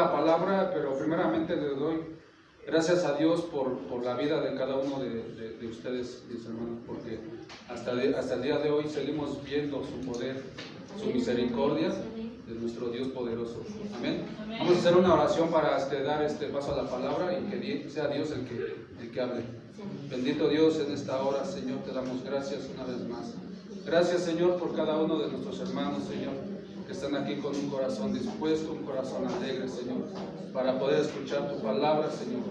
la palabra, pero primeramente le doy gracias a Dios por la vida de cada uno de ustedes, mis hermanos, porque hasta el día de hoy seguimos viendo su poder, su misericordia de nuestro Dios poderoso. Amén. Vamos a hacer una oración para dar paso a la palabra y que sea Dios el que hable. Bendito Dios, en esta hora, Señor, te damos gracias una vez más. Gracias, Señor, por cada uno de nuestros hermanos, Señor, que están aquí con un corazón dispuesto, un corazón alegre, Señor, para poder escuchar tu palabra, Señor.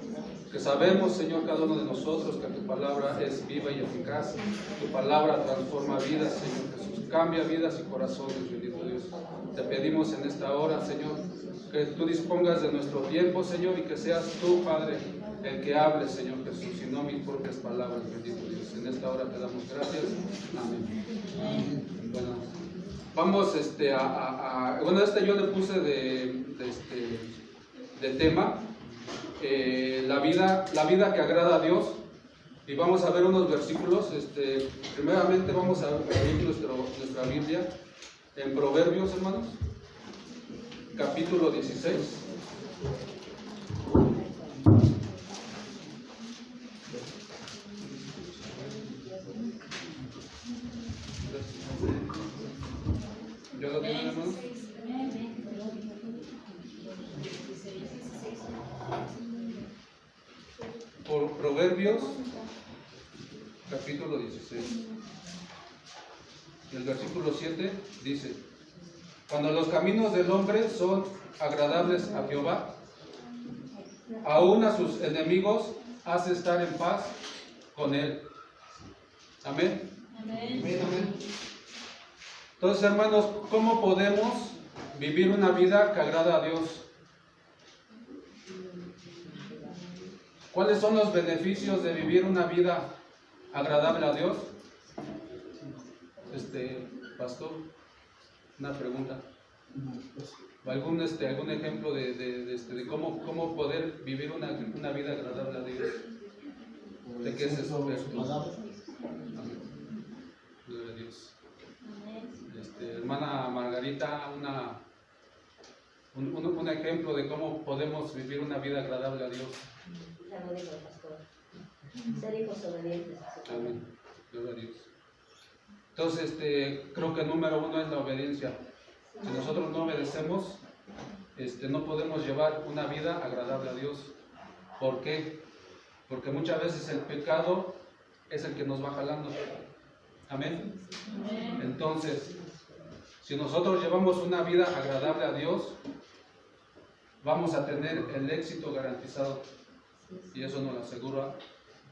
Que sabemos, Señor, cada uno de nosotros que tu palabra es viva y eficaz. Tu palabra transforma vidas, Señor Jesús. Cambia vidas y corazones, bendito Dios. Te pedimos en esta hora, Señor, que tú dispongas de nuestro tiempo, Señor, y que seas tú, Padre, el que hable, Señor Jesús, y no mis propias palabras, bendito Dios. En esta hora te damos gracias. Amén. Bueno, vamos yo le puse de tema la vida que agrada a Dios, y vamos a ver unos versículos. Primeramente vamos a abrir nuestra Biblia en Proverbios, hermanos, capítulo 16. ¿Ya lo tienen, hermanos? Por Proverbios, capítulo 16. El versículo 7 dice: cuando los caminos del hombre son agradables a Jehová, aún a sus enemigos hace estar en paz con él. Amén. Amén. Amén. Entonces, hermanos, ¿cómo podemos vivir una vida que agrada a Dios? ¿Cuáles son los beneficios de vivir una vida agradable a Dios? Pastor, una pregunta. ¿Algún ejemplo de cómo poder vivir una vida agradable a Dios? ¿De qué es eso? Amén. Gloria a Dios. Hermana Margarita, un ejemplo de cómo podemos vivir una vida agradable a Dios. Ya lo dijo el pastor. Ser hijos obedientes. Amén. Gloria a Dios. Entonces, creo que el número uno es la obediencia. Si nosotros no obedecemos, no podemos llevar una vida agradable a Dios. ¿Por qué? Porque muchas veces el pecado es el que nos va jalando. Amén. Entonces, si nosotros llevamos una vida agradable a Dios, vamos a tener el éxito garantizado. Y eso nos lo asegura,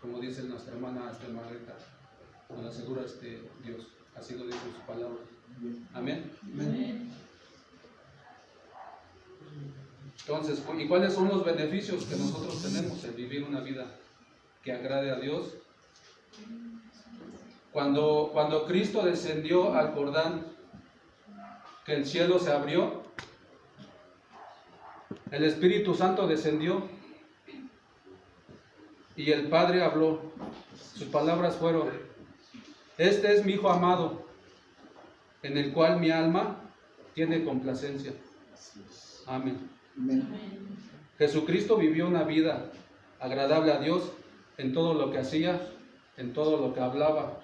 como dice nuestra hermana Margarita, nos lo asegura Dios. Así lo dice su palabra. Amén. Amén. Entonces, ¿y cuáles son los beneficios que nosotros tenemos en vivir una vida que agrade a Dios? Cuando Cristo descendió al Jordán, que el cielo se abrió, el Espíritu Santo descendió y el Padre habló. Sus palabras fueron: este es mi Hijo amado, en el cual mi alma tiene complacencia. Amén. Jesucristo vivió una vida agradable a Dios en todo lo que hacía, en todo lo que hablaba.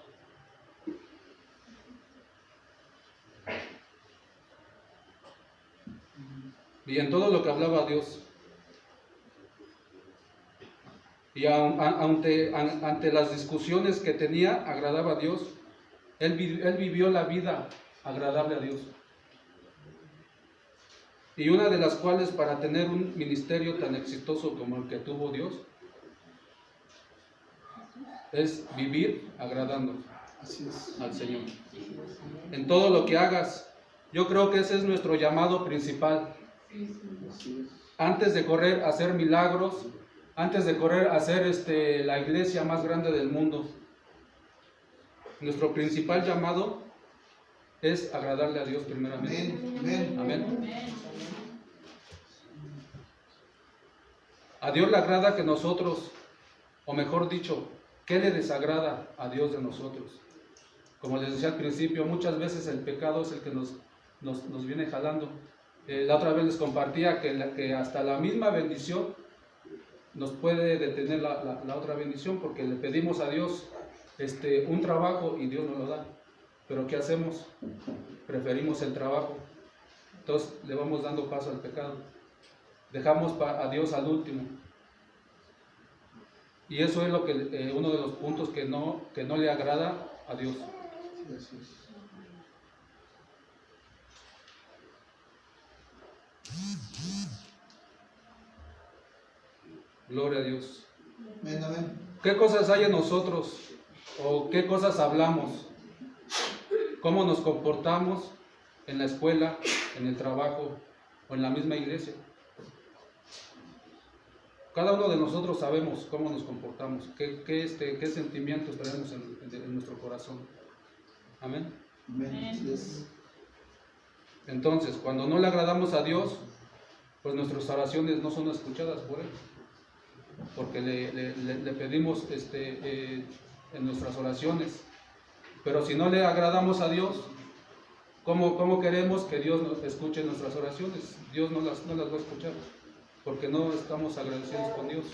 Y en todo lo que hablaba a Dios. Y ante las discusiones que tenía, agradaba a Dios. Él vivió la vida agradable a Dios. Y una de las cuales, para tener un ministerio tan exitoso como el que tuvo Dios, es vivir agradando al Señor. En todo lo que hagas, yo creo que ese es nuestro llamado principal. Antes de correr a hacer milagros, antes de correr a hacer la iglesia más grande del mundo, nuestro principal llamado es agradarle a Dios primeramente. Amén. Amén. A Dios le agrada que nosotros, o mejor dicho, ¿qué le desagrada a Dios de nosotros? Como les decía al principio, muchas veces el pecado es el que nos viene jalando. La otra vez les compartía que hasta la misma bendición nos puede detener la otra bendición, porque le pedimos a Dios un trabajo y Dios nos lo da. Pero ¿qué hacemos? Preferimos el trabajo. Entonces le vamos dando paso al pecado. Dejamos a Dios al último. Y eso es uno de los puntos que no le agrada a Dios. Gloria a Dios. Amén. ¿Qué cosas hay en nosotros? ¿O qué cosas hablamos? ¿Cómo nos comportamos en la escuela, en el trabajo o en la misma iglesia? Cada uno de nosotros sabemos cómo nos comportamos, qué sentimientos tenemos en nuestro corazón. Amén. Amén. Yes. Entonces, cuando no le agradamos a Dios, pues nuestras oraciones no son escuchadas por Él, porque le pedimos en nuestras oraciones. Pero si no le agradamos a Dios, ¿cómo queremos que Dios nos escuche nuestras oraciones? Dios no las va a escuchar, porque no estamos agradecidos con Dios.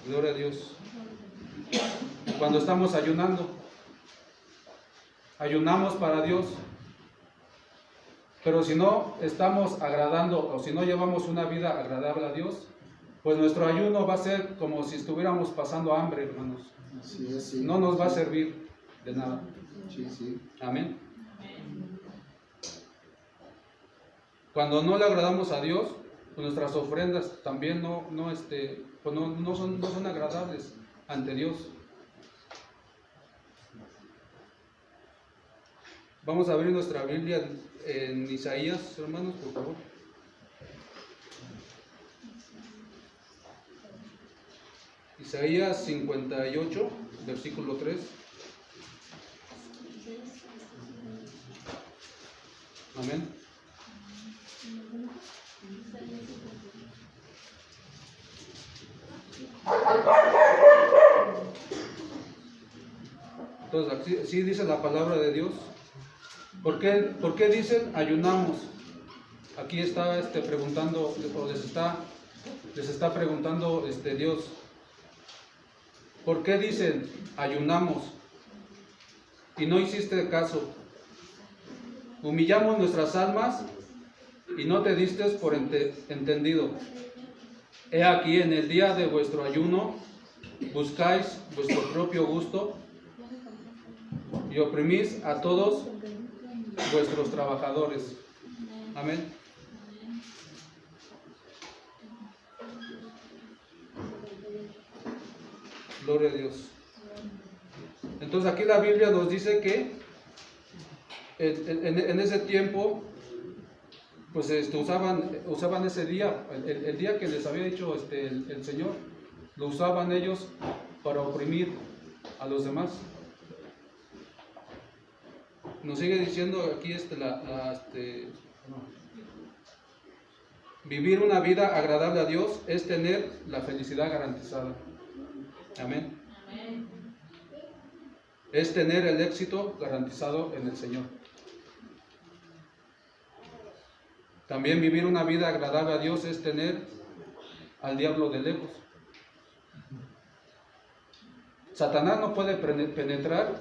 Gloria a Dios. Cuando estamos ayunamos para Dios, pero si no estamos agradando o si no llevamos una vida agradable a Dios, pues nuestro ayuno va a ser como si estuviéramos pasando hambre, hermanos. Así es, sí. No nos va a servir de nada. Sí, sí. Amén. Cuando no le agradamos a Dios, pues nuestras ofrendas también no son agradables ante Dios. Vamos a abrir nuestra Biblia en Isaías, hermanos, por favor. Isaías 58, versículo 3. Amén. Entonces, así dice la palabra de Dios. ¿Por qué dicen ayunamos? Aquí está preguntando, o les está preguntando Dios. ¿Por qué dicen ayunamos y no hiciste caso? Humillamos nuestras almas y no te diste por entendido. He aquí, en el día de vuestro ayuno buscáis vuestro propio gusto y oprimís a todos vuestros trabajadores. Amén. Gloria a Dios. Entonces aquí la Biblia nos dice que en ese tiempo pues usaban ese día, el día que les había dicho el Señor, lo usaban ellos para oprimir a los demás. Nos sigue diciendo aquí vivir una vida agradable a Dios es tener la felicidad garantizada. Amén. Es tener el éxito garantizado en el Señor. También vivir una vida agradable a Dios es tener al diablo de lejos. Satanás no puede penetrar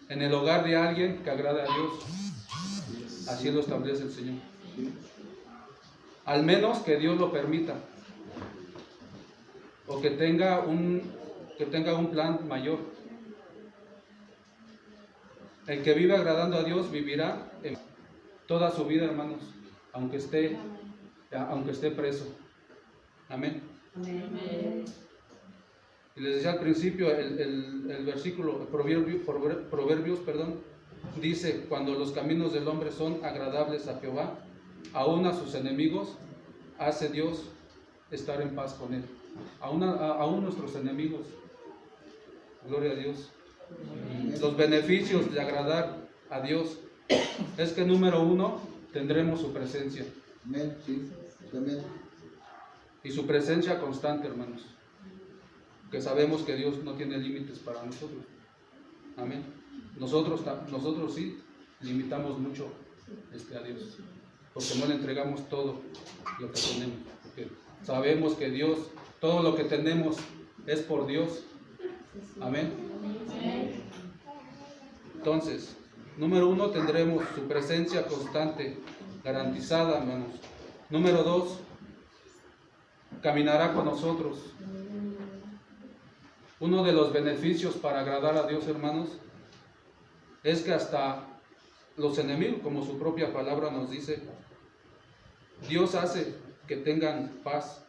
en el hogar de alguien que agrade a Dios. Así lo establece el Señor. Al menos que Dios lo permita. O que tenga un plan mayor. El que vive agradando a Dios vivirá en toda su vida, hermanos, aunque esté preso. Amén. Amén. Y les decía al principio, el versículo, Proverbios, dice: cuando los caminos del hombre son agradables a Jehová, aún a sus enemigos hace Dios estar en paz con él. Aún nuestros enemigos. Gloria a Dios. Los beneficios de agradar a Dios es que, número uno, tendremos su presencia. Amén. Sí. Amén. Y su presencia constante, hermanos. Que sabemos que Dios no tiene límites para nosotros. Amén. Nosotros sí limitamos mucho a Dios, porque no le entregamos todo lo que tenemos, porque sabemos que Dios, todo lo que tenemos es por Dios. Amén. Entonces, número 1, tendremos su presencia constante, garantizada, hermanos. Número 2, caminará con nosotros. Uno de los beneficios para agradar a Dios, hermanos, es que hasta los enemigos, como su propia palabra nos dice, Dios hace que tengan paz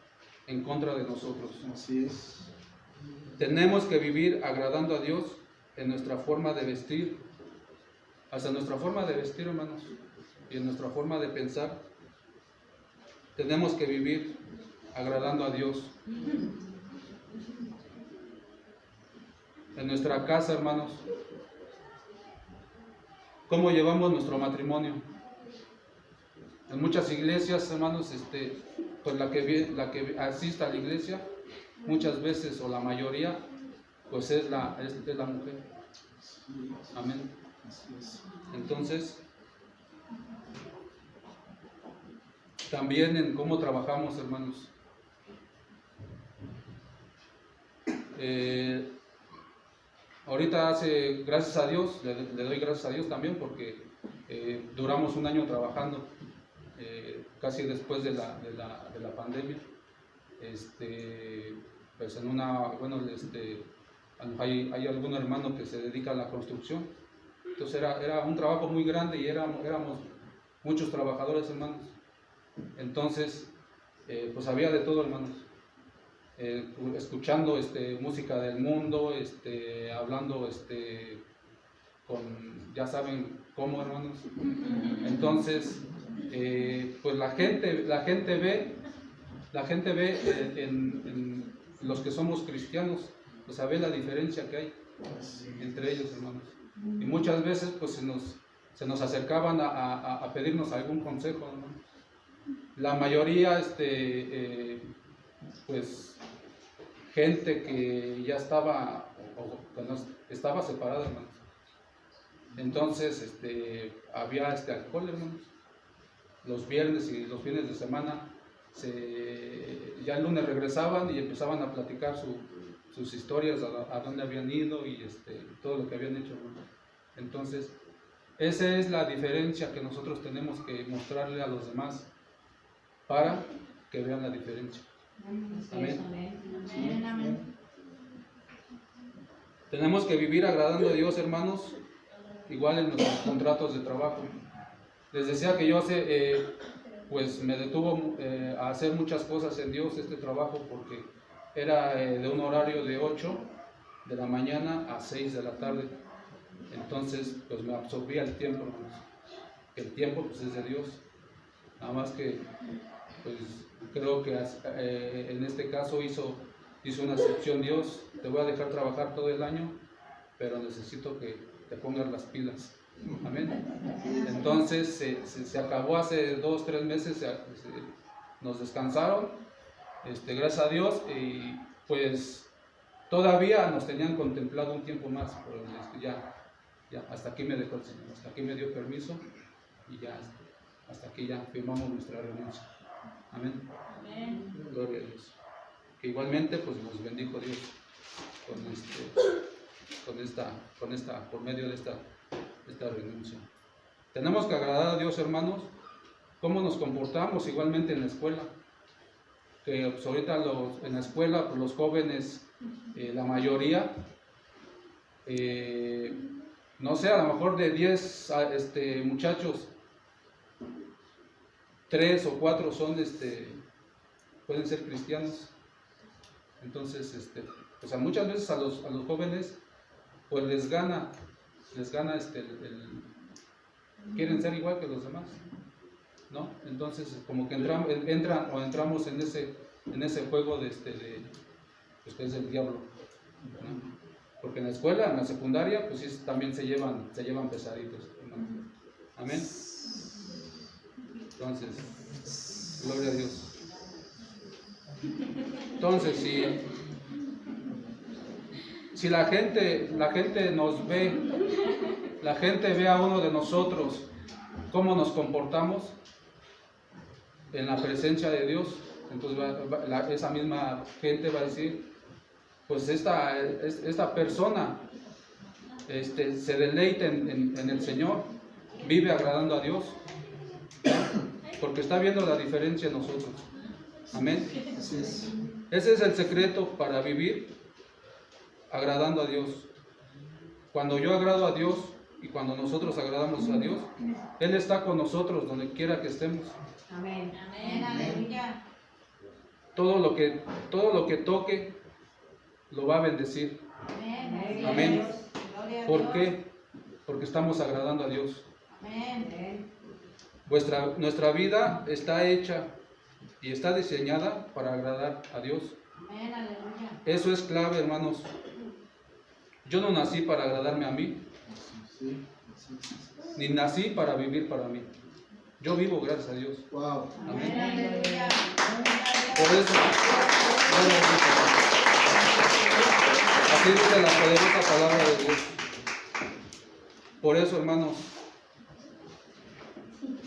en contra de nosotros. Así es. Tenemos que vivir agradando a Dios en nuestra forma de vestir, hasta nuestra forma de vestir, hermanos, y en nuestra forma de pensar. Tenemos que vivir agradando a Dios. En nuestra casa, hermanos, ¿cómo llevamos nuestro matrimonio? En muchas iglesias, hermanos, pues la que asista a la iglesia, muchas veces, o la mayoría, pues es la mujer. Amén. Entonces, también en cómo trabajamos, hermanos. Ahorita gracias a Dios, le doy gracias a Dios también, porque duramos un año trabajando, casi después de la pandemia. Pues en hay algún hermano que se dedica a la construcción. Entonces era un trabajo muy grande y éramos muchos trabajadores, hermanos. Entonces, pues había de todo, hermanos. Escuchando música del mundo, hablando ya saben cómo, hermanos. Entonces, pues la gente ve en los que somos cristianos, pues ve la diferencia que hay entre ellos, hermanos. Y muchas veces pues se nos acercaban a pedirnos algún consejo, hermanos. La mayoría, pues gente que ya estaba o que no estaba separada, hermanos. Entonces, había alcohol, hermanos. Los viernes y los fines de semana, ya el lunes regresaban y empezaban a platicar sus historias, a dónde habían ido y todo lo que habían hecho, hermanos. Entonces, esa es la diferencia que nosotros tenemos que mostrarle a los demás para que vean la diferencia. Amén. Amén. Tenemos que vivir agradando a Dios, hermanos, igual en nuestros contratos de trabajo. Les decía que yo pues me detuvo a hacer muchas cosas en Dios este trabajo, porque era de un horario de 8 de la mañana a 6 de la tarde. Entonces, pues me absorbía el tiempo, hermanos. El tiempo pues es de Dios. Nada más que, pues creo que en este caso hizo una excepción Dios. Te voy a dejar trabajar todo el año, pero necesito que te pongas las pilas. Amén. Entonces se acabó hace 2-3 meses, nos descansaron, gracias a Dios, y pues todavía nos tenían contemplado un tiempo más, pero ya hasta aquí me dejó el Señor, hasta aquí me dio permiso y ya hasta aquí ya firmamos nuestra renuncia. Amén. Gloria a Dios. Que igualmente pues nos bendijo Dios por medio de esta renuncia. Tenemos que agradar a Dios, hermanos. ¿Cómo nos comportamos? Igualmente en la escuela. Que pues, ahorita en la escuela, pues, los jóvenes, la mayoría, no sé, a lo mejor de 10 muchachos, 3 o 4 pueden ser cristianos. Entonces, o sea, muchas veces a los jóvenes pues les gana quieren ser igual que los demás, ¿no? Entonces como que entramos en ese juego pues que es el diablo, ¿no? Porque en la escuela, en la secundaria, pues sí, también se llevan pesaditos, ¿no? Amén. Entonces, gloria a Dios. Entonces, si la gente nos ve, la gente ve a uno de nosotros cómo nos comportamos en la presencia de Dios, entonces esa misma gente va a decir, pues esta persona se deleita en el Señor, vive agradando a Dios, porque está viendo la diferencia en nosotros. Amén. Así es. Ese es el secreto para vivir agradando a Dios. Cuando yo agrado a Dios y cuando nosotros agradamos a Dios, Él está con nosotros donde quiera que estemos. Amén. Amén, aleluya. Todo lo que toque lo va a bendecir. Amén. Amén. Gloria a ¿Por Dios. qué? Porque estamos agradando a Dios. Amén. Nuestra vida está hecha y está diseñada para agradar a Dios. Amén, aleluya. Eso es clave, hermanos. Yo no nací para agradarme a mí, Sí, sí, sí. ni nací para vivir para mí. Yo vivo gracias a Dios. Wow. Amén, Amén. aleluya. Por eso, así dice la poderosa palabra de Dios. Por eso, hermanos,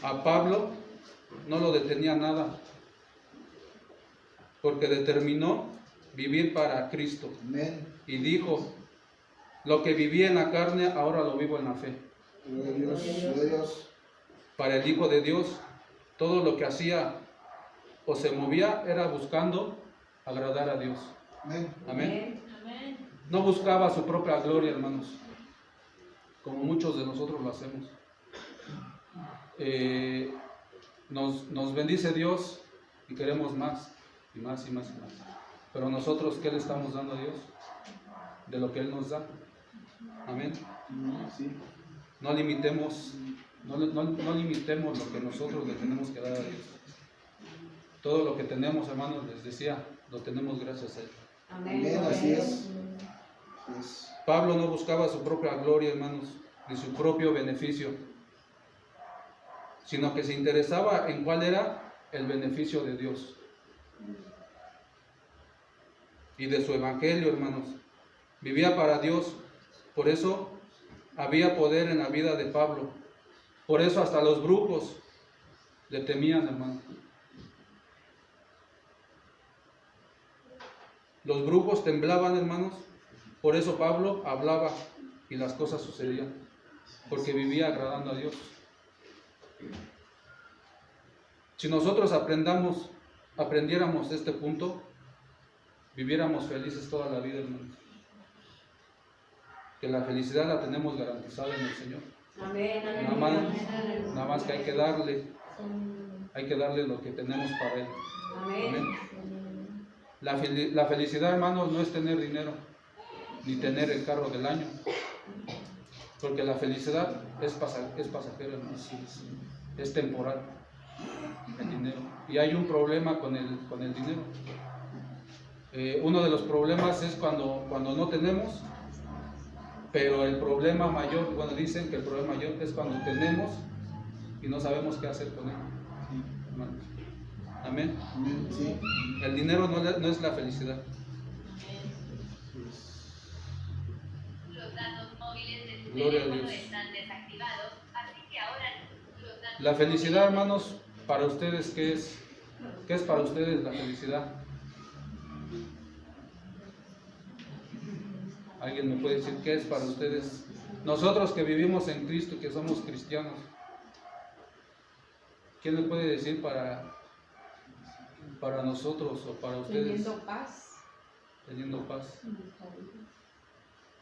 a Pablo no lo detenía nada, porque determinó vivir para Cristo Amén. y dijo, lo que viví en la carne, ahora lo vivo en la fe. Gloria a Dios. Gloria a Dios. Para el Hijo de Dios, todo lo que hacía o se movía era buscando agradar a Dios. Amén. Amén. Amén. No buscaba su propia gloria, hermanos, como muchos de nosotros lo hacemos. Nos bendice Dios y queremos más y más y más y más. Pero nosotros, ¿qué le estamos dando a Dios? De lo que Él nos da. Amén. Sí. No limitemos lo que nosotros le tenemos que dar a Dios. Todo lo que tenemos, hermanos, les decía, lo tenemos gracias a Él. Amén. Así es. Así es. Pablo no buscaba su propia gloria, hermanos, ni su propio beneficio, sino que se interesaba en cuál era el beneficio de Dios y de su evangelio, hermanos. Vivía para Dios, por eso había poder en la vida de Pablo. Por eso hasta los brujos le temían, hermano. Los brujos temblaban, hermanos. Por eso Pablo hablaba y las cosas sucedían, porque vivía agradando a Dios. Si nosotros aprendiéramos este punto, viviéramos felices toda la vida, hermanos. Que la felicidad la tenemos garantizada en el Señor. Amén. Nada más que hay que darle lo que tenemos para Él. Amén. La felicidad, hermanos, no es tener dinero, ni tener el carro del año, porque la felicidad es pasajera, hermanos. Es temporal, el dinero. Y hay un problema con el dinero. Uno de los problemas es cuando no tenemos, pero el problema mayor, bueno, dicen que el problema mayor es cuando tenemos y no sabemos qué hacer con él. Hermanos. Amén. Amén. Sí. El dinero no es la felicidad. Los datos móviles de su Gloria a teléfono Dios. están desactivados, así que ahora los datos La felicidad, hermanos, para ustedes, ¿qué es? ¿Qué es para ustedes la felicidad? ¿Alguien me puede decir qué es para ustedes? Nosotros que vivimos en Cristo, que somos cristianos, ¿quién me puede decir para nosotros o para ustedes? Teniendo paz. Teniendo paz.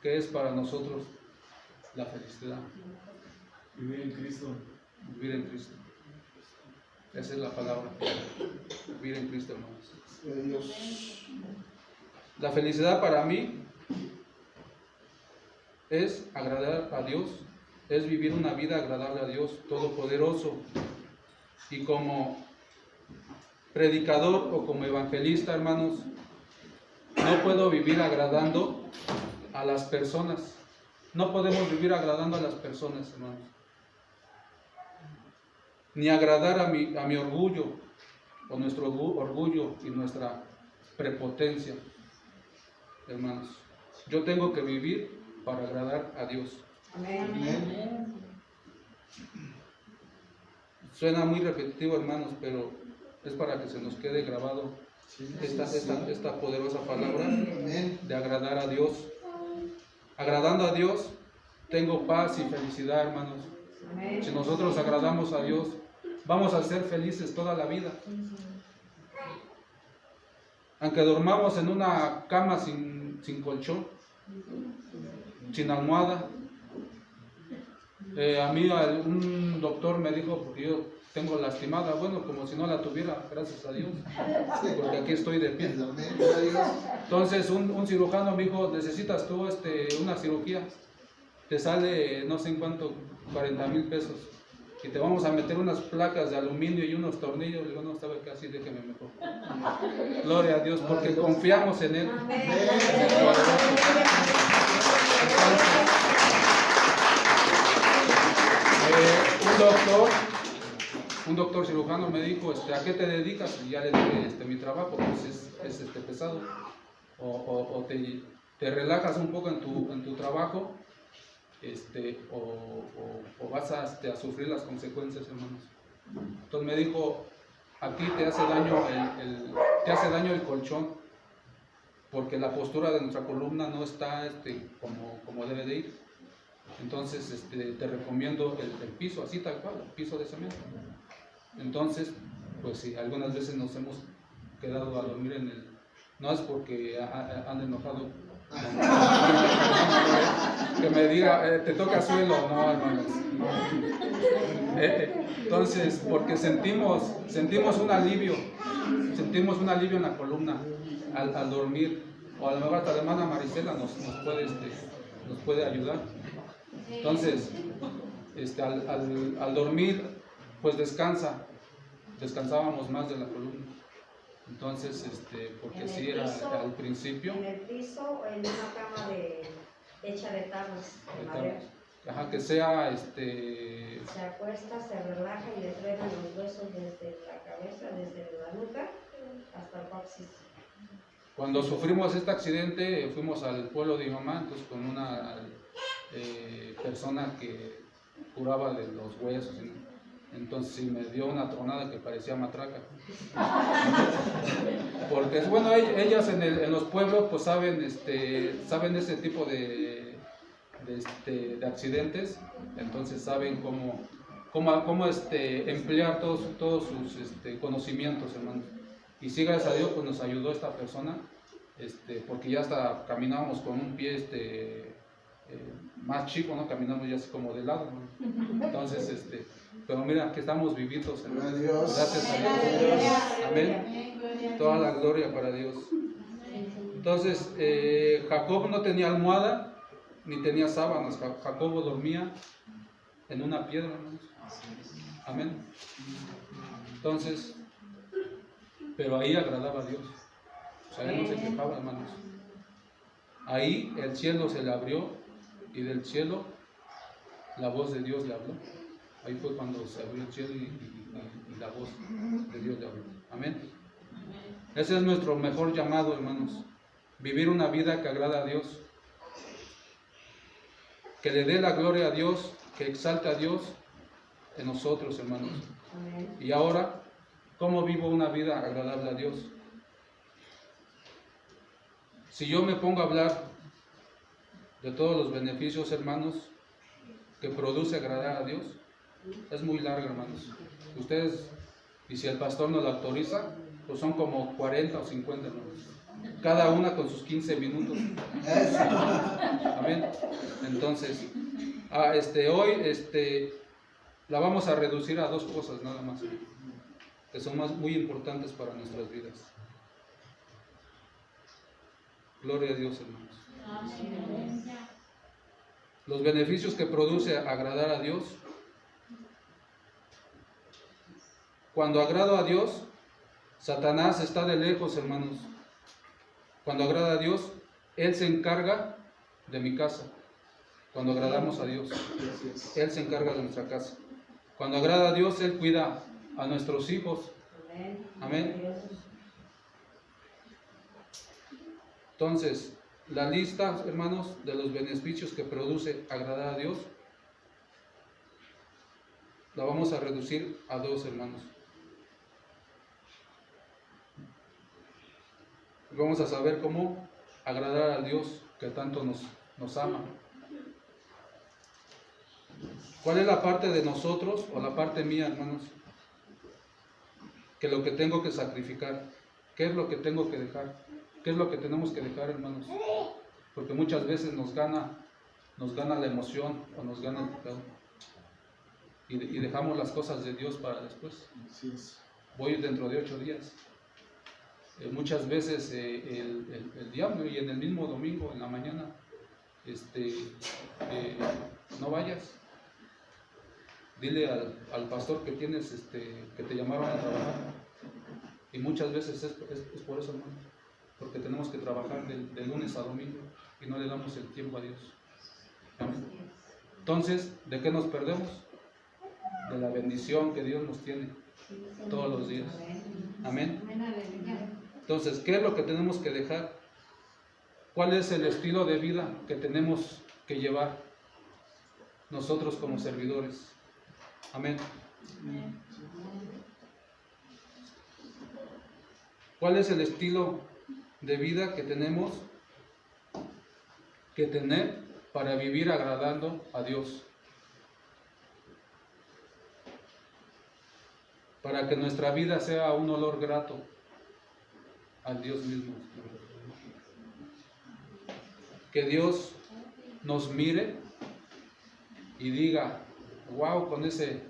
¿Qué es para nosotros la felicidad? Vivir en Cristo. Vivir en Cristo. Esa es la palabra. Vivir en Cristo, hermanos. Gloria a Dios. La felicidad para mí es agradar a Dios, es vivir una vida agradable a Dios Todopoderoso. Y como predicador o como evangelista, hermanos, no puedo vivir agradando a las personas. No podemos vivir agradando a las personas, hermanos. Ni agradar a mi orgullo, o nuestro orgullo y nuestra prepotencia, hermanos. Yo tengo que vivir para agradar a Dios. Amén. Amén. Suena muy repetitivo, hermanos, pero es para que se nos quede grabado esta poderosa palabra Amén. de agradar a Dios. Agradando a Dios, tengo paz y felicidad, hermanos. Si nosotros agradamos a Dios, vamos a ser felices toda la vida. Aunque dormamos en una cama sin colchón, sin almohada. A mí un doctor me dijo, porque yo tengo lastimada, bueno, como si no la tuviera, gracias a Dios, porque aquí estoy de pie. Amén. Gloria a Dios. Entonces un cirujano me dijo, necesitas tú una cirugía, te sale no sé en cuánto, 40,000 pesos, y te vamos a meter unas placas de aluminio y unos tornillos. Le digo, no, estaba casi, déjeme mejor. Gloria a Dios, porque confiamos en Él. Un doctor cirujano me dijo, ¿a qué te dedicas? Y ya le dije, mi trabajo pues es pesado. O te relajas un poco en tu trabajo, o vas a sufrir las consecuencias, hermanos. Entonces me dijo, aquí te hace daño el colchón, porque la postura de nuestra columna no está como debe de ir. Entonces te recomiendo el piso, así tal cual, el piso de cemento. Entonces, pues sí, algunas veces nos hemos quedado a dormir en el... No es porque han enojado, que me diga, te toca suelo, no, hermanos. Entonces, porque sentimos un alivio en la columna al dormir, o a lo mejor hasta la hermana Marisela nos puede ayudar. Entonces, al dormir, pues descansábamos más de la columna. Entonces, porque sí era al principio. ¿En el piso o en una cama hecha de tablas de madera? Ajá, que sea Se acuesta, se relaja y le truenan los huesos desde la cabeza, desde la nuca hasta el coxis. Cuando sufrimos este accidente, fuimos al pueblo de mi mamá, entonces con una persona que curaba de los huesos. Entonces sí, me dio una tronada que parecía matraca. Porque bueno, ellas en los pueblos pues saben ese tipo de accidentes, entonces saben cómo emplear todos sus conocimientos, hermanos. Y sí, gracias a Dios, pues nos ayudó esta persona, porque ya hasta caminábamos con un pie más chico, ¿no? Caminamos ya así como de lado, ¿no? Entonces, pero mira, que estamos vivitos, hermano. Gracias a Dios. Amén. Toda la gloria para Dios. Entonces, Jacob no tenía almohada, ni tenía sábanas. Jacob dormía en una piedra, hermanos. Amén. Entonces, pero ahí agradaba a Dios. O sea, él no se quejaba, hermanos. Ahí el cielo se le abrió y del cielo la voz de Dios le habló. Ahí fue cuando se abrió el cielo y la voz de Dios le habló. Amén. Ese es nuestro mejor llamado, hermanos. Vivir una vida que agrada a Dios. Que le dé la gloria a Dios, que exalte a Dios en nosotros, hermanos. Amén. Y ahora, ¿cómo vivo una vida agradable a Dios? Si yo me pongo a hablar de todos los beneficios, hermanos, que produce agradar a Dios, es muy largo, hermanos. Ustedes, y si el pastor nos lo autoriza, pues son como 40 o 50, hermanos. Cada una con sus 15 minutos. Amén. Entonces, hoy la vamos a reducir a dos cosas nada más, que son muy importantes para nuestras vidas. Gloria a Dios, hermanos. Los beneficios que produce agradar a Dios. Cuando agrado a Dios, Satanás está de lejos, hermanos. Cuando agrada a Dios, Él se encarga de mi casa. Cuando agradamos a Dios, Él se encarga de nuestra casa. Cuando agrada a Dios, Él cuida a nuestros hijos. Amén. Entonces, la lista, hermanos, de los beneficios que produce agradar a Dios. la vamos a reducir a 2, hermanos. Vamos a saber cómo agradar a Dios que tanto nos ama. ¿Cuál es la parte de nosotros o la parte mía, hermanos? Que lo que tengo que sacrificar. ¿Qué es lo que tengo que dejar? ¿Qué es lo que tenemos que dejar, hermanos? Porque muchas veces nos gana la emoción o nos gana el pecado. Y dejamos las cosas de Dios para después. Así es. Voy dentro de 8 días. Muchas veces el diablo, y en el mismo domingo, en la mañana, no vayas. Dile al pastor que tienes, que te llamaron a trabajar. Y muchas veces es por eso, hermano. Porque tenemos que trabajar de lunes a domingo y no le damos el tiempo a Dios. Amén. Entonces, ¿de qué nos perdemos? De la bendición que Dios nos tiene todos los días. Amén. Amén, aleluya. Entonces, ¿qué es lo que tenemos que dejar? ¿Cuál es el estilo de vida que tenemos que llevar nosotros como servidores? Amén. ¿Cuál es el estilo de vida que tenemos que tener para vivir agradando a Dios? Para que nuestra vida sea un olor grato al Dios mismo. Que Dios nos mire y diga, wow, con ese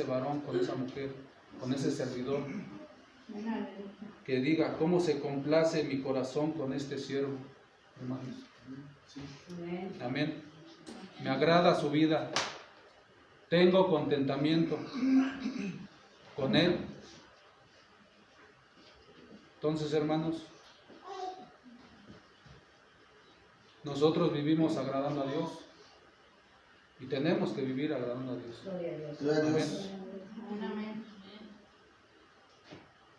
varón, con esa mujer, con ese servidor. Amén, aleluya. Que diga, cómo se complace mi corazón con este siervo, hermanos. Sí. Amén. Amén. Me agrada su vida. Tengo contentamiento con él. Entonces, hermanos, nosotros vivimos agradando a Dios y tenemos que vivir agradando a Dios. Gloria a Dios. Gloria a Dios. Amén, amén.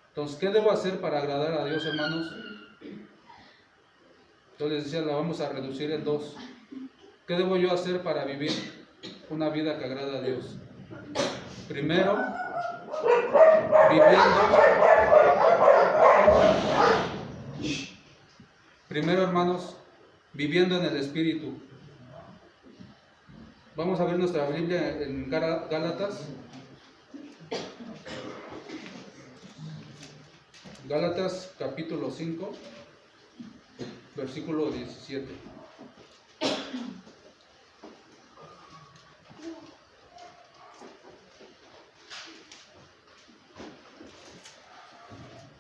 Entonces, ¿qué debo hacer para agradar a Dios, hermanos? Yo les decía, la vamos a reducir en 2. ¿Qué debo yo hacer para vivir una vida que agrada a Dios? Primero, hermanos, viviendo en el Espíritu. Vamos a ver nuestra Biblia en Gálatas. Gálatas capítulo 5, versículo 17.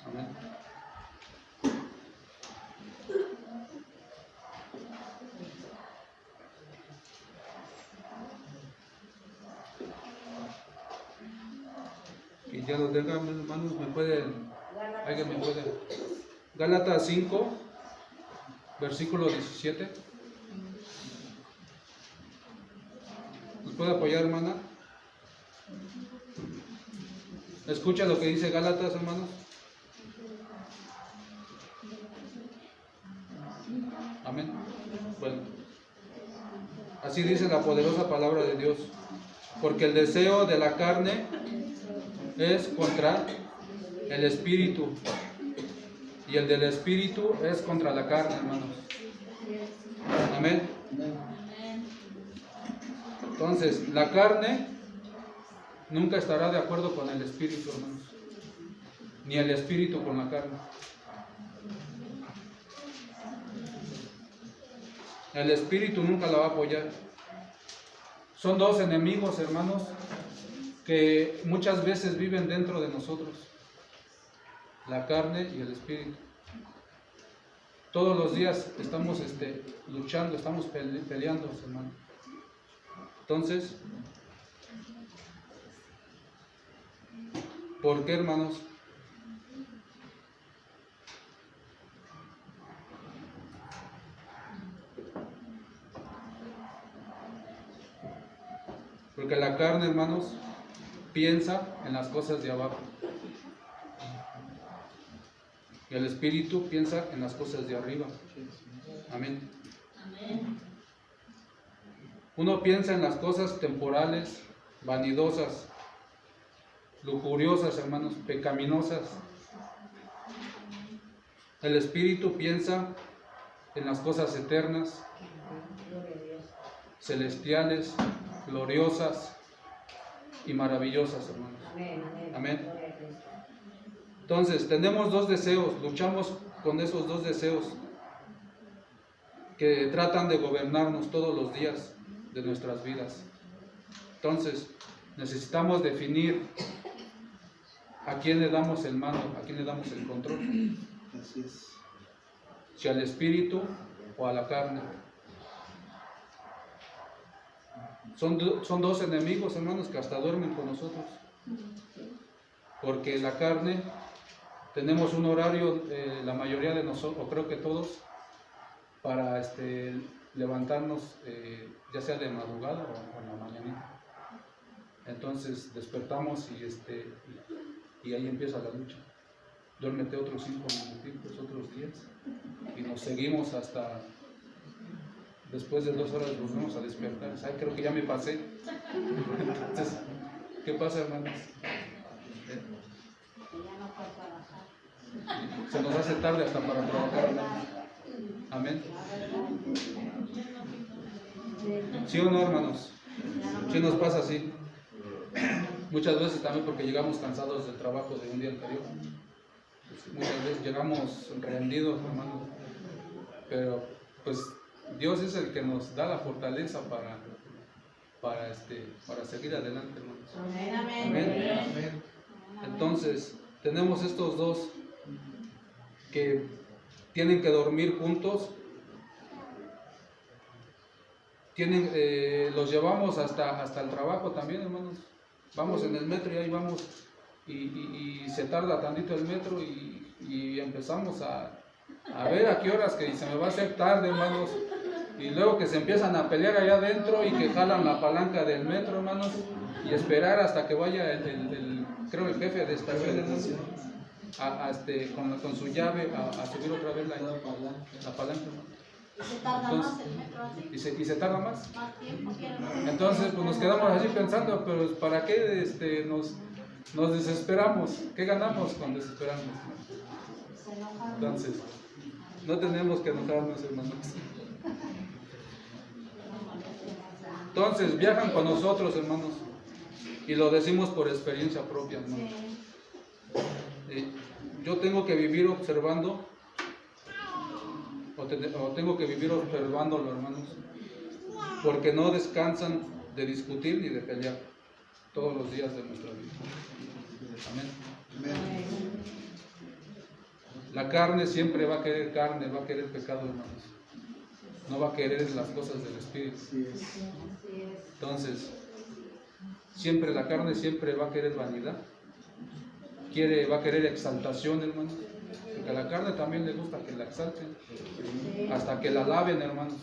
Amén. Y ya lo tengan, hermanos, me pueden... ¿Alguien me puede? Gálatas 5, versículo 17. ¿Nos puede apoyar, hermana? ¿Escucha lo que dice Gálatas, hermanos? Amén. Bueno, así dice la poderosa palabra de Dios. Porque el deseo de la carne es contra el espíritu, y el del espíritu es contra la carne, hermanos. Amén. Entonces, la carne nunca estará de acuerdo con el espíritu, hermanos, ni el espíritu con la carne. El espíritu nunca la va a apoyar. Son 2 enemigos, hermanos, que muchas veces viven dentro de nosotros: la carne y el espíritu. Todos los días estamos luchando, estamos peleando, hermano. Entonces, ¿por qué, hermanos? Porque la carne, hermanos, piensa en las cosas de abajo. Y el espíritu piensa en las cosas de arriba. Amén. Uno piensa en las cosas temporales, vanidosas, lujuriosas, hermanos, pecaminosas. El espíritu piensa en las cosas eternas, Gloria a Dios. celestiales, gloriosas y maravillosas, hermanos. Amén, amén. Amén. Gloria a Cristo. Entonces, tenemos dos deseos, luchamos con esos dos deseos que tratan de gobernarnos todos los días de nuestras vidas. Entonces, necesitamos definir a quién le damos el mando, a quién le damos el control, Así es. si al espíritu o a la carne. Son dos enemigos, hermanos, que hasta duermen con nosotros. Porque la carne, tenemos un horario, la mayoría de nosotros, o creo que todos, para levantarnos, ya sea de madrugada o en la mañana. Entonces despertamos y ahí empieza la lucha. Duérmete otros 5 minutitos, otros 10, y nos seguimos hasta después de 2 horas volvemos a despertar. Ay, creo que ya me pasé. Entonces, ¿qué pasa, hermanos? Que ya no puedo trabajar. Se nos hace tarde hasta para trabajar, hermanos. Amén. ¿Sí o no, hermanos? Sí nos pasa así. Muchas veces también porque llegamos cansados del trabajo de un día anterior. Muchas veces llegamos rendidos, hermanos. Pero pues Dios es el que nos da la fortaleza para seguir adelante, hermanos. Amén, amén. Amén. Amén. Entonces, tenemos estos dos que tienen que dormir juntos. Los llevamos hasta el trabajo también, hermanos. Vamos en el metro y ahí vamos y se tarda tantito el metro y empezamos a ver a qué horas que se me va a hacer tarde, hermanos. Y luego que se empiezan a pelear allá adentro y que jalan la palanca del metro, hermanos, y esperar hasta que vaya creo el jefe de estación, hermanos, con su llave a subir otra vez la palanca, hermano. Y se tarda más el metro así. Y se tarda más. Más tiempo quieren. Entonces, pues nos quedamos así pensando, pero ¿para qué nos desesperamos? ¿Qué ganamos con desesperarnos? Se enojan. Entonces, no tenemos que enojarnos, hermanos. Entonces, viajan con nosotros, hermanos, y lo decimos por experiencia propia, hermanos. Yo tengo que vivir observando, o tengo que vivir observándolo, hermanos, porque no descansan de discutir ni de pelear todos los días de nuestra vida. Amén. Amén. La carne siempre va a querer carne, va a querer pecado, hermanos. No va a querer las cosas del Espíritu. Así es. Así es. Entonces, la carne siempre va a querer vanidad. Va a querer exaltación, hermanos. Porque a la carne también le gusta que la exalten. Hasta que la alaben, hermanos.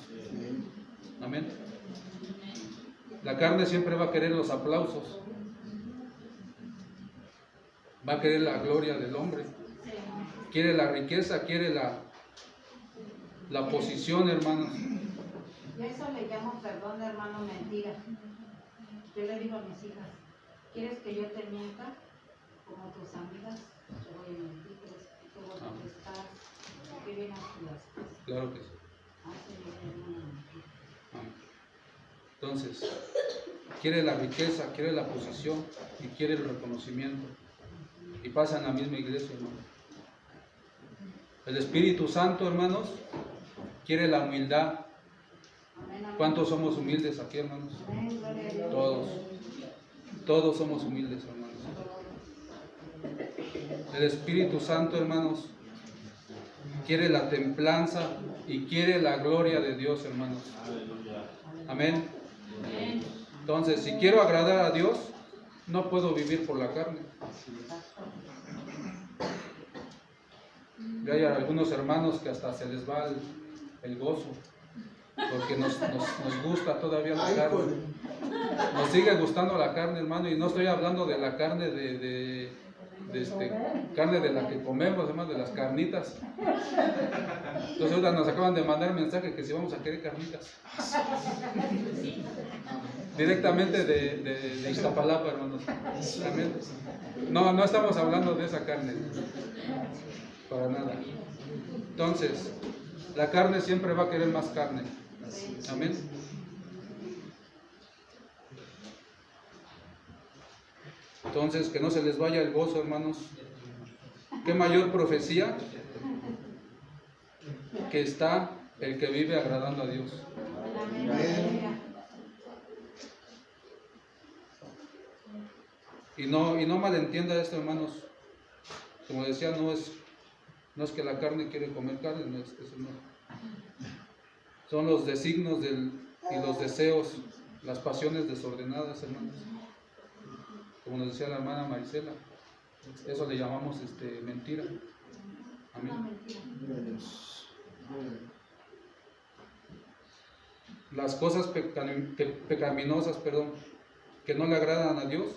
Amén. La carne siempre va a querer los aplausos. Va a querer la gloria del hombre. Quiere la riqueza, quiere la posición, hermanos. Yo eso le llamo perdón de hermano mentira. Yo le digo a mis hijas, ¿quieres que yo te mienta? Como tus amigas, te voy a mentir, te voy a contestar. ¿Qué bien así las cosas? Claro que sí. Así le hermano mentira. Entonces, quiere la riqueza, quiere la posición y quiere el reconocimiento. Y pasa en la misma iglesia, hermano. El Espíritu Santo, hermanos, quiere la humildad. Amén, amén. ¿Cuántos somos humildes aquí, hermanos? Amén, gloria a Dios. Todos. Todos somos humildes, hermanos. El Espíritu Santo, hermanos, quiere la templanza y quiere la gloria de Dios, hermanos. Amén. Entonces, si quiero agradar a Dios, no puedo vivir por la carne. Y hay algunos hermanos que hasta se les va el gozo, porque nos gusta todavía la Ay, carne. joder. Nos sigue gustando la carne, hermano, y no estoy hablando de la carne de carne de la que comemos, además de las carnitas. Entonces ahorita nos acaban de mandar mensaje que si vamos a querer carnitas. Directamente de Iztapalapa, hermanos. Amén. No estamos hablando de esa carne. Para nada. Entonces, la carne siempre va a querer más carne. Amén. Entonces, que no se les vaya el gozo, hermanos. Qué mayor profecía que está el que vive agradando a Dios. Y no malentienda esto, hermanos. Como decía, no es que la carne quiere comer carne, no es eso, no. Son los designios y los deseos, las pasiones desordenadas, hermanos. Como nos decía la hermana Marisela, eso le llamamos mentira. Amén. Las cosas pecaminosas, que no le agradan a Dios.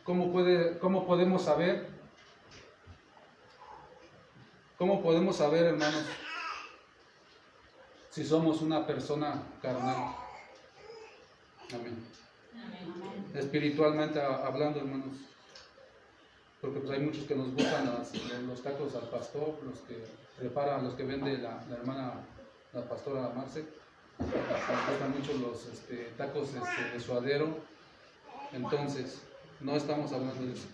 ¿Cómo podemos saber? ¿Cómo podemos saber, hermanos, si somos una persona carnal? Amén. Espiritualmente hablando, hermanos, porque pues hay muchos que nos gustan los tacos al pastor, los que preparan, los que vende la hermana, la pastora Marce, nos gustan mucho los tacos de suadero. Entonces, no estamos hablando de eso.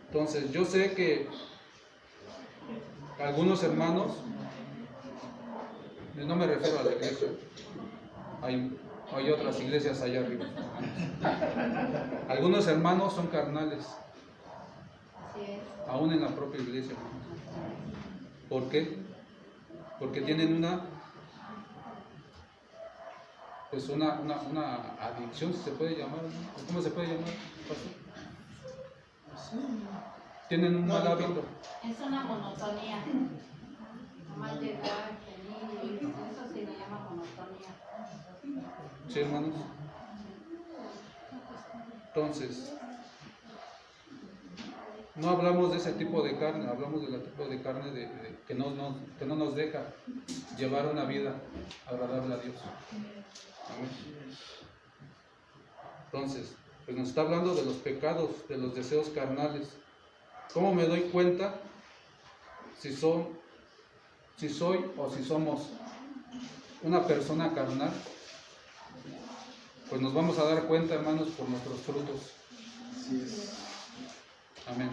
Entonces, yo sé que algunos hermanos, no me refiero a la iglesia, hay otras iglesias allá arriba. Algunos hermanos son carnales, aún en la propia iglesia. ¿Por qué? Porque tienen una adicción, si se puede llamar, ¿no? ¿Cómo se puede llamar, pastor? Tienen un mal hábito. Es una monotonía. Nomás llegar, venir, eso se le llama monotonía. Sí, hermanos. Entonces, no hablamos de ese tipo de carne, hablamos del tipo de carne que no nos deja llevar una vida agradable a Dios. Amén. Entonces, pues nos está hablando de los pecados, de los deseos carnales. ¿Cómo me doy cuenta si soy o si somos una persona carnal? Pues nos vamos a dar cuenta, hermanos, por nuestros frutos. Amén.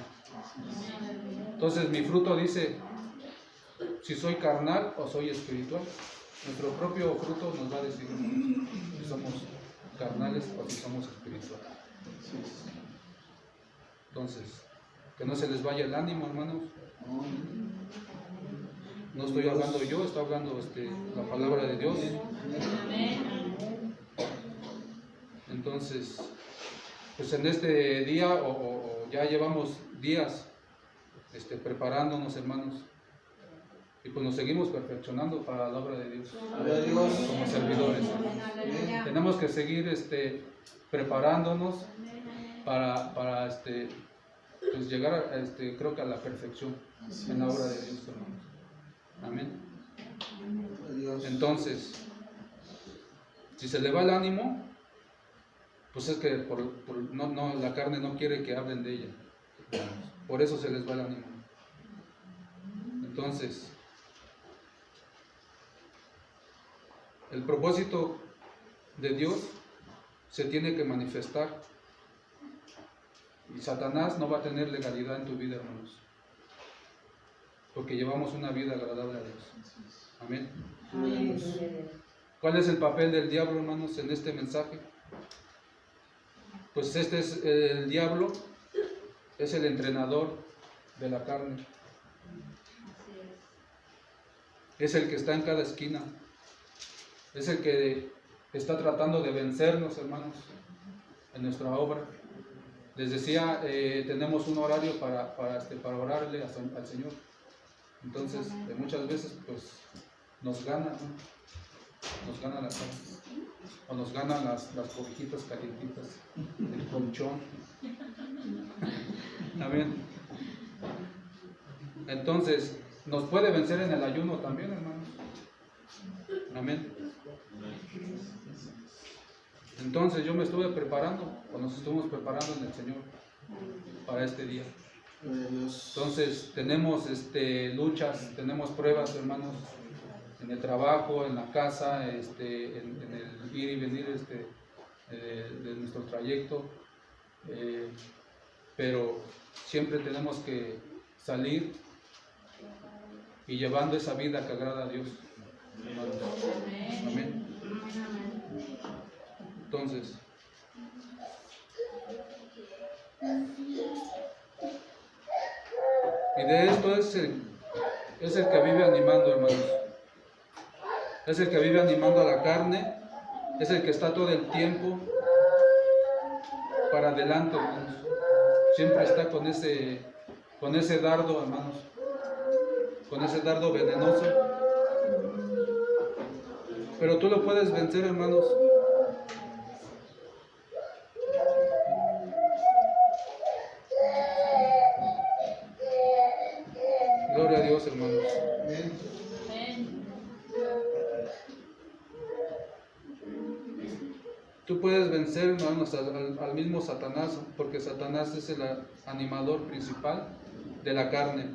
Entonces mi fruto dice si soy carnal o soy espiritual. Nuestro propio fruto nos va a decir si somos carnales o si somos espirituales. Entonces, que no se les vaya el ánimo, hermanos. No estoy hablando yo, está hablando la palabra de Dios. Entonces, pues en este día o ya llevamos días preparándonos, hermanos, y pues nos seguimos perfeccionando para la obra de Dios como servidores. Tenemos que seguir preparándonos para pues llegar creo que a la perfección en la obra de Dios, hermanos. Amén. Entonces, si se le va el ánimo, pues es que la carne no quiere que hablen de ella. Por eso se les va el ánimo. Entonces, el propósito de Dios se tiene que manifestar. Y Satanás no va a tener legalidad en tu vida, hermanos. Porque llevamos una vida agradable a Dios. Amén. ¿Cuál es el papel del diablo, hermanos, en este mensaje? Pues es el diablo, es el entrenador de la carne. Es el que está en cada esquina. Es el que está tratando de vencernos, hermanos, en nuestra obra. Les decía, tenemos un horario para orarle al Señor. Entonces, muchas veces, pues, nos gana, ¿no? Nos gana la carne. o nos ganan las cobijitas calientitas, el colchón. Amén. Entonces, nos puede vencer en el ayuno también, hermanos. Amén. Entonces yo me estuve preparando, o nos estuvimos preparando en el Señor para este día. Gloria a Dios. Entonces tenemos luchas, tenemos pruebas, hermanos, en el trabajo, en la casa, en el ir y venir de nuestro trayecto, pero siempre tenemos que salir y llevando esa vida que agrada a Dios, hermanos. Amén. Entonces, y de esto es el que vive animando, hermanos. Es el que vive animando a la carne, es el que está todo el tiempo para adelante, hermanos. Siempre está con ese dardo, hermanos, con ese dardo venenoso. Pero tú lo puedes vencer, hermanos. Gloria a Dios, hermanos. Amén. Tú puedes vencer, hermanos, al mismo Satanás, porque Satanás es el animador principal de la carne.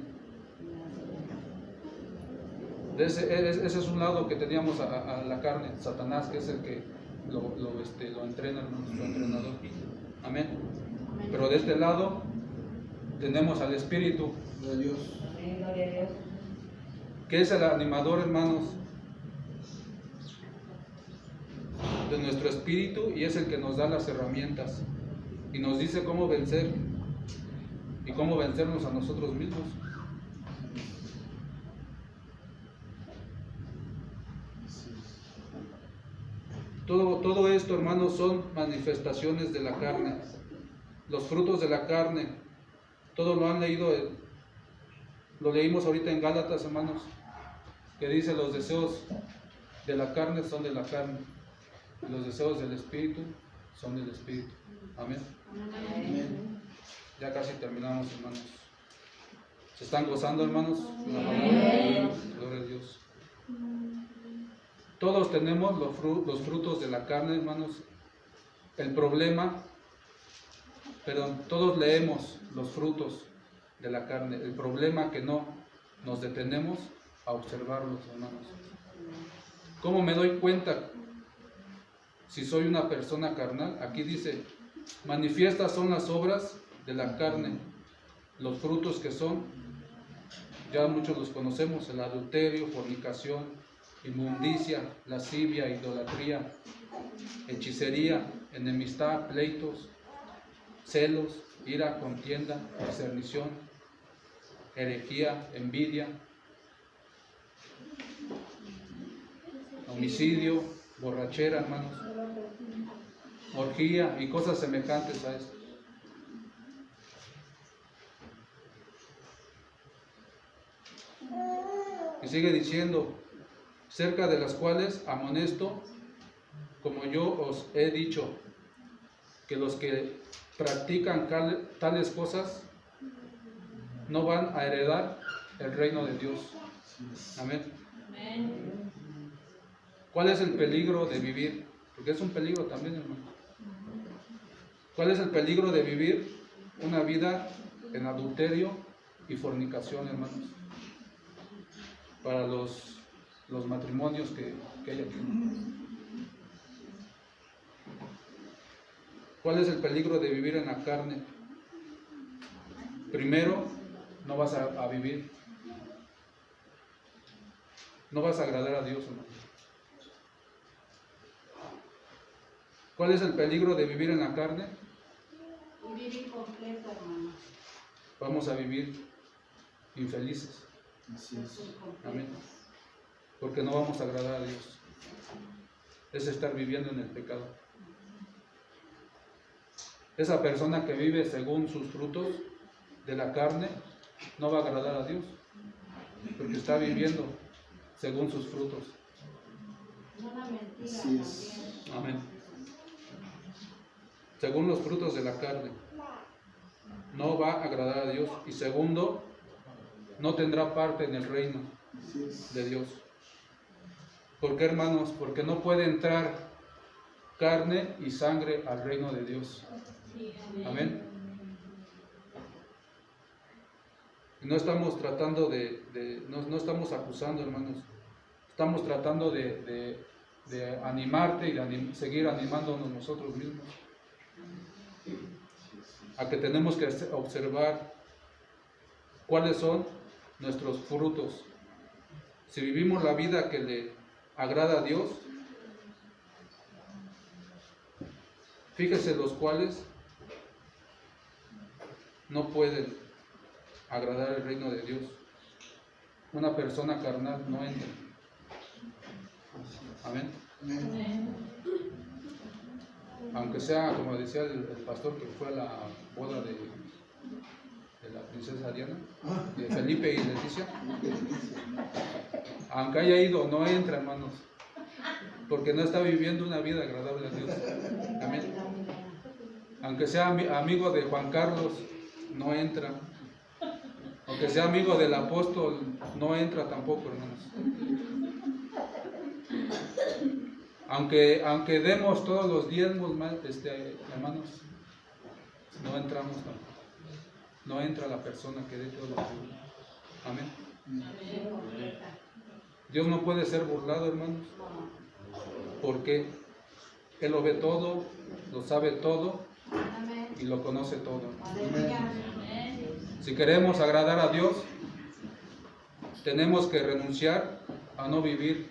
Ese es un lado que teníamos a la carne, Satanás, que es el que lo entrena, hermanos, su entrenador. Amén. Pero de este lado tenemos al Espíritu, Gloria a Dios. Amén, gloria a Dios. que es el animador, hermanos, de nuestro espíritu, y es el que nos da las herramientas y nos dice cómo vencer y cómo vencernos a nosotros mismos. Todo esto, hermanos, son manifestaciones de la carne, los frutos de la carne. Todo lo han leído, lo leímos ahorita en Gálatas, hermanos, que dice: los deseos de la carne son de la carne, y los deseos del espíritu son del espíritu. Amén. Amén. Ya casi terminamos, hermanos. ¿Se están gozando, hermanos? Amén. Gloria a Dios. Todos tenemos los frutos de la carne, hermanos. El problema, perdón, todos leemos los frutos de la carne. El problema que no nos detenemos a observarlos, hermanos. ¿Cómo me doy cuenta si soy una persona carnal? Aquí dice: manifiestas son las obras de la carne. Los frutos que son, ya muchos los conocemos: el adulterio, fornicación, inmundicia, lascivia, idolatría, hechicería, enemistad, pleitos, celos, ira, contienda, discernición, herejía, envidia, homicidio, borrachera, hermanos, orgía y cosas semejantes a esto. Y sigue diciendo: cerca de las cuales amonesto, como yo os he dicho, que los que practican tales cosas no van a heredar el reino de Dios. Amén. ¿Cuál es el peligro de vivir? Porque es un peligro también, hermano. ¿Cuál es el peligro de vivir una vida en adulterio y fornicación, hermanos? Para los matrimonios que hay aquí. ¿Cuál es el peligro de vivir en la carne? Primero, no vas a vivir. No vas a agradar a Dios, hermano. ¿Cuál es el peligro de vivir en la carne? Vivir incompleto, hermano. Vamos a vivir infelices. Así es. Amén. Porque no vamos a agradar a Dios. Es estar viviendo en el pecado. Esa persona que vive según sus frutos de la carne no va a agradar a Dios, porque está viviendo según sus frutos. Una mentira Así es. también. Amén. Según los frutos de la carne, no va a agradar a Dios. Y segundo, no tendrá parte en el reino Así es. de Dios. ¿Por qué, hermanos? Porque no puede entrar carne y sangre al reino de Dios. Amén. Y no estamos tratando no estamos acusando, hermanos. Estamos tratando de animarte y de seguir animándonos nosotros mismos. A que tenemos que observar cuáles son nuestros frutos. Si vivimos la vida que le agrada a Dios, fíjese los cuales no pueden agradar el reino de Dios. Una persona carnal no entra. Amén. Amén. Aunque sea, como decía el pastor que fue a la boda de la princesa Diana, de Felipe y Leticia, aunque haya ido, no entra, hermanos, porque no está viviendo una vida agradable a Dios. Amén. Aunque sea amigo de Juan Carlos, no entra. Aunque sea amigo del apóstol, no entra tampoco, hermanos. Aunque demos todos los diezmos, hermanos, no entramos tampoco. No entra la persona que dé todos los diezmos. Amén. Dios no puede ser burlado, hermanos. Porque Él lo ve todo, lo sabe todo y lo conoce todo. Si queremos agradar a Dios, tenemos que renunciar a no vivir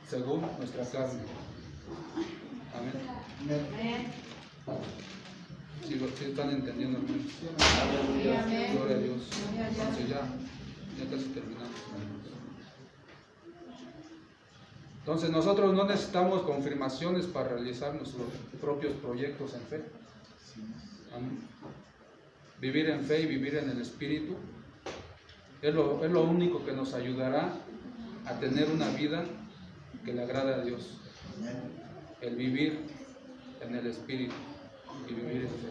según nuestra carne. Amén. Amén. Si lo están entendiendo, hermanos. Gloria a Dios. Entonces ya casi terminamos. Entonces nosotros no necesitamos confirmaciones para realizar nuestros propios proyectos en fe. Amén. Vivir en fe y vivir en el Espíritu es lo único que nos ayudará a tener una vida que le agrada a Dios. El vivir en el Espíritu y vivir en fe.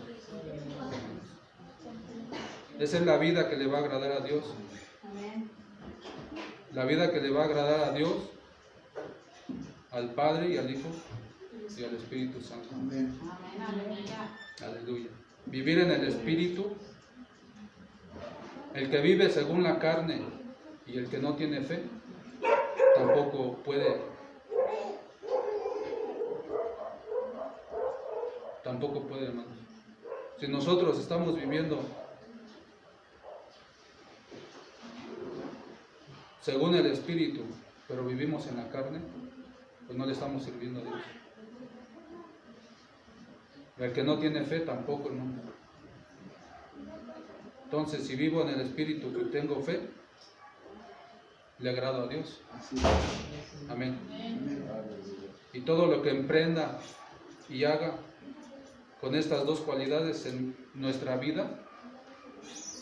Esa es la vida que le va a agradar a Dios. La vida que le va a agradar a Dios, al Padre y al Hijo y al Espíritu Santo. Amén. Aleluya. Vivir en el Espíritu. El que vive según la carne y el que no tiene fe, tampoco puede. Tampoco puede, hermanos. Si nosotros estamos viviendo según el Espíritu, pero vivimos en la carne, pues no le estamos sirviendo a Dios. El que no tiene fe tampoco, hermano. Entonces, si vivo en el Espíritu y tengo fe, le agrado a Dios. Así es. Amén. Amén. Y todo lo que emprenda y haga con estas dos cualidades en nuestra vida,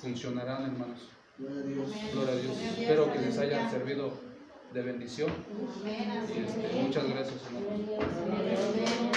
funcionarán, hermanos. Gloria a Dios. Gloria a Dios. Espero que les hayan servido de bendición. Y muchas gracias, hermanos.